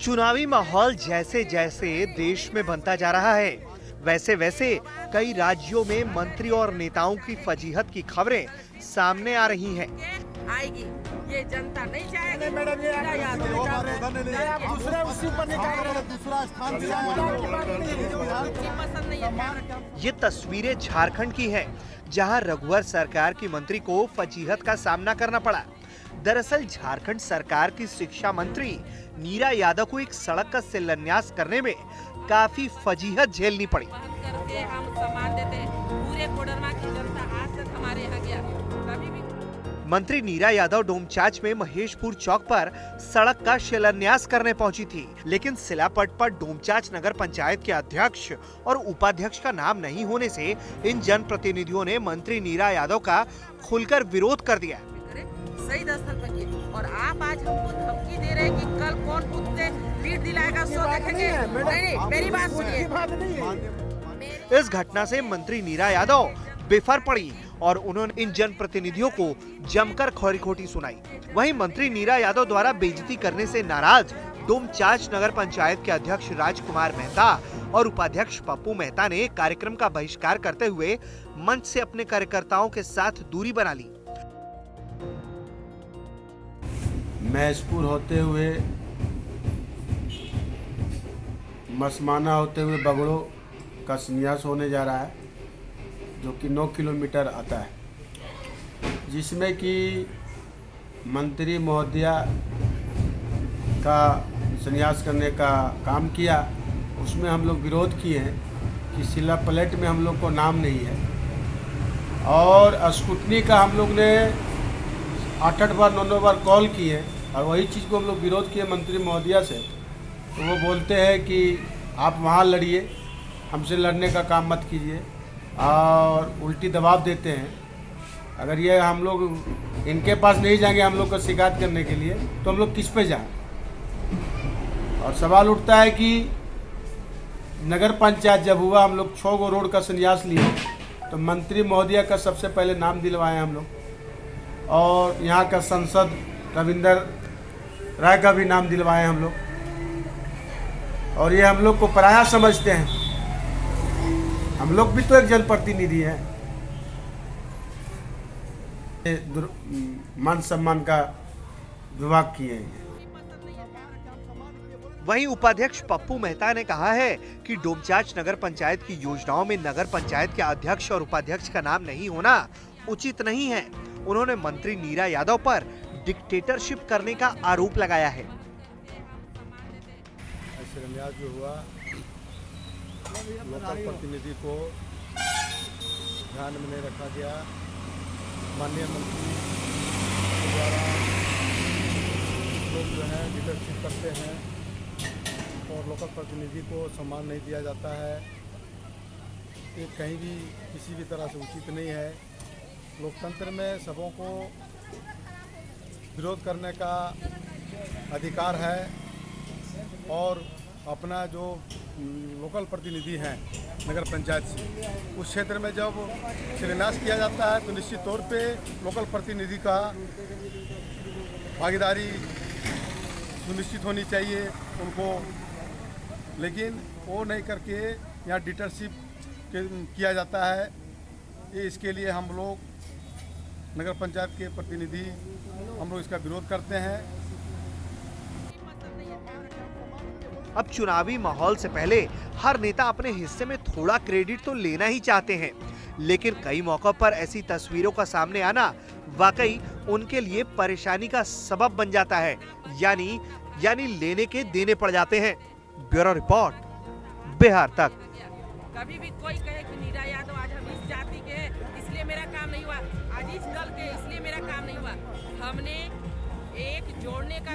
चुनावी माहौल जैसे जैसे देश में बनता जा रहा है, वैसे वैसे कई राज्यों में मंत्री और नेताओं की फजीहत की खबरें सामने आ रही हैं। आएगी, ये जनता नहीं चाहेगी। मैडम ये तस्वीरें झारखंड की हैं, जहां रघुवर सरकार की मंत्री को फजीहत का सामना करना पड़ा। दरअसल झारखंड सरकार की शिक्षा मंत्री नीरा यादव को एक सड़क का शिलान्यास करने में काफी फजीहत झेलनी पड़ी। करके हम सम्मान देते हैं। पूरे कोडरमा की जनता आज तक हमारे यहाँ गया कभी भी। मंत्री नीरा यादव डोमचांच में महेशपुर चौक पर सड़क का शिलान्यास करने पहुंची थी, लेकिन शिलापट पर डोमचांच नगर पंचायत के अध्यक्ष और उपाध्यक्ष का नाम नहीं होने से इन जनप्रतिनिधियों ने मंत्री नीरा यादव का खुलकर विरोध कर दिया। सही दस्तखत पर किए और आप आज हमको धमकी दे रहे हैं कि कल कौन खुद से लीड दिलाएगा सो देखेंगे। नहीं, मेरी बात सुनिए। इस घटना से मंत्री नीरा यादव बेफर पड़ी और उन्होंने इन जनप्रतिनिधियों को जमकर खौरी-खोटी सुनाई। वहीं मंत्री नीरा यादव द्वारा बेइज्जती करने से नाराज डोमचांच नगर पंचायत के अध्यक्ष राजकुमार मेहता और उपाध्यक्ष पप्पू मेहता ने कार्यक्रम का बहिष्कार करते हुए मंच से अपने कार्यकर्ताओं के साथ दूरी बना ली। महेशपुर होते हुए मसमाना होते हुए बगड़ो का संन्यास होने जा रहा है, जो कि 9 किलोमीटर आता है, जिसमें कि मंत्री महोदया का संन्यास करने का काम किया। उसमें हम लोग विरोध किए हैं कि शिला प्लेट में हम लोग को नाम नहीं है और स्कूटनी का हम लोग ने 8-8 बार 9-9 बार कॉल किए और वही चीज़ को हम लोग विरोध किए मंत्री महोदया से। तो वो बोलते हैं कि आप वहाँ लड़िए, हमसे लड़ने का काम मत कीजिए, और उल्टी दबाव देते हैं। अगर ये हम लोग इनके पास नहीं जाएंगे हम लोग को शिकायत करने के लिए, तो हम लोग किस पे जाएं? और सवाल उठता है कि नगर पंचायत जब हुआ, हम लोग 6 गो रोड का संन्यास लिए, तो मंत्री महोदया का सबसे पहले नाम दिलवाए हम लोग, और यहाँ का सांसद रविंदर राय का भी नाम दिलवाए हम लोग। और ये हम लोग को पराया समझते हैं, हम लोग भी तो एक जनप्रतिनिधि हैं। मान सम्मान का विभाग किए हैं। वहीं उपाध्यक्ष पप्पू मेहता ने कहा है कि डोमचांच नगर पंचायत की योजनाओं में नगर पंचायत के अध्यक्ष और उपाध्यक्ष का नाम नहीं होना उचित नहीं है। उन्होंने मंत्री नीरा यादव पर डिक्टेटरशिप करने का आरोप लगाया है। शिलान्यास जो हुआ, लोकल प्रतिनिधि को ध्यान में नहीं रखा गया। माननीय मंत्री के द्वारा लोग जो है लीडरशिप करते हैं और लोकल प्रतिनिधि को सम्मान नहीं दिया जाता है। ये कहीं भी किसी भी तरह से उचित नहीं है। लोकतंत्र में सबों को विरोध करने का अधिकार है और अपना जो लोकल प्रतिनिधि हैं नगर पंचायत से, उस क्षेत्र में जब शिलान्यास किया जाता है तो निश्चित तौर पे लोकल प्रतिनिधि का भागीदारी सुनिश्चित होनी चाहिए उनको, लेकिन वो नहीं करके यहाँ डिक्टेटरशिप किया जाता है। ये इसके लिए हम लोग नगर पंचायत के प्रतिनिधि हम लोग इसका विरोध करते हैं। अब चुनावी माहौल से पहले हर नेता अपने हिस्से में थोड़ा क्रेडिट तो लेना ही चाहते हैं, लेकिन कई मौकों पर ऐसी तस्वीरों का सामने आना वाकई उनके लिए परेशानी का सबब बन जाता है, यानी लेने के देने पड़ जाते हैं। ब्यूरो रिपोर्ट, बिहार तक। कभी भी कोई कहे कि नीरा यादव आज हम इस जाति के हैं इसलिए मेरा काम नहीं हुआ, आज इस दल के इसलिए मेरा काम नहीं हुआ। हमने एक जोड़ने का